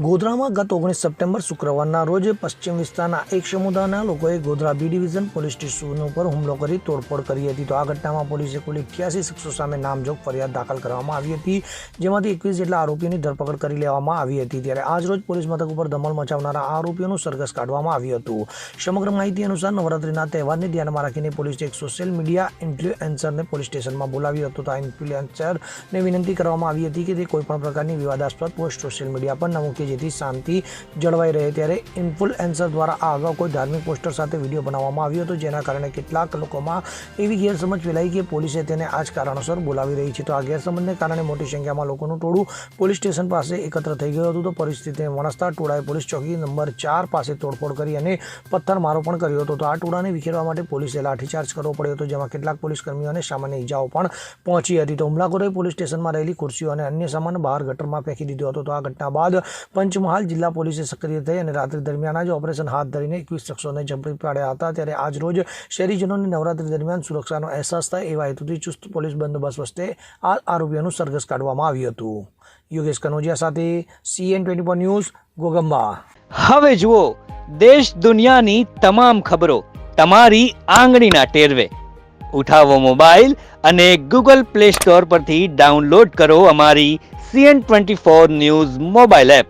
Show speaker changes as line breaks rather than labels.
ગોધરામાં ગત 19 સપ્ટેમ્બર શુક્રવારના રોજ પશ્ચિમ વિસ્તારના એક સમુદાયના લોકોએ Godhra B division police station ઉપર હુમલો કરી તોડફોડ કરી હતી. તો આ ઘટનામાં પોલીસે કુલ 88 શખ્સો સામે નામજોગ ફરિયાદ દાખલ કરવામાં આવી હતી, જેમાંથી 21 જેટલા આરોપીઓની ધરપકડ કરી લેવામાં આવી હતી. ત્યારે આજરોજ પોલીસ મથક ઉપર ધમાલ મચાવનારા આરોપીઓનું સરઘસ કાઢવામાં આવ્યું હતું. સમગ્ર માહિતી અનુસાર નવરાત્રિના તહેવારને ધ્યાનમાં રાખીને પોલીસે એક સોશિયલ મીડિયા ઇન્ફ્લુએન્સરને પોલીસ સ્ટેશનમાં બોલાવ્યો હતો. તો આ ઇન્ફ્લુએન્સરને વિનંતી કરવામાં આવી હતી કે તે કોઈપણ પ્રકારની વિવાદાસ્પદ પોસ્ટ સોશિયલ મીડિયા પર ન મૂકે, જેથી શાંતિ જળવાઈ રહે. ત્યારે ઇન્ફ્લુએન્સર દ્વારા આ અગાઉ કોઈ ધાર્મિક પોસ્ટર સાથે વિડીયો બનાવવામાં આવ્યો હતો, જેના કારણે કેટલાક લોકોમાં એવી ગેરસમજ ફેલાઈ કે પોલીસે તેને આ જ કારણોસર બોલાવી રહી છે. તો આ ગેરસમજને કારણે મોટી સંખ્યામાં લોકોનું ટોળું પોલીસ સ્ટેશન પાસે એકત્ર થઈ ગયું હતું. તો પરિસ્થિતિને વણસતા ટોળાએ પોલીસ ચોકી નંબર 4 પાસે તોડફોડ કરી અને પથ્થરમારો પણ કર્યો હતો. તો આ ટોળાને વિખેરવા માટે પોલીસે લાઠીચાર્જ કરવો પડ્યો હતો, જેમાં કેટલાક પોલીસ કર્મીઓને સામાન્ય ઈજાઓ પણ પહોંચી હતી. તો હુમલાખોરોએ પોલીસ સ્ટેશનમાં રહેલી ખુરશીઓ અને અન્ય સામાન બહાર ગટરમાં ફેંકી દીધો હતો. તો આ ઘટના બાદ પંચમહાલ જિલ્લા પોલીસે સક્રિય થઈ અને રાત્રિ દરમિયાન જ ઓપરેશન હાથ ધરીને 21 શખ્સોને ઝડપી પાડ્યા હતા. ત્યારે આજ રોજ શહેરીજનોને નવરાત્રી દરમિયાન સુરક્ષાનો અહેસાસ થાય એવા હેતુથી ચુસ્ત પોલીસ બંદોબસ્ત વચ્ચે આ આરોપીઓનું સરઘસ કાઢવામાં આવ્યું હતું. યોગેશ કનોજિયા સાથે CN24 ન્યૂઝ, ગોગંબા.
હવે જુઓ દેશ દુનિયાની તમામ ખબરો તમારી આંગળીના ટેરવે. ઉઠાવો મોબાઈલ અને Google Play Store પરથી ડાઉનલોડ કરો અમારી CN24 ન્યૂઝ મોબાઈલ એપ.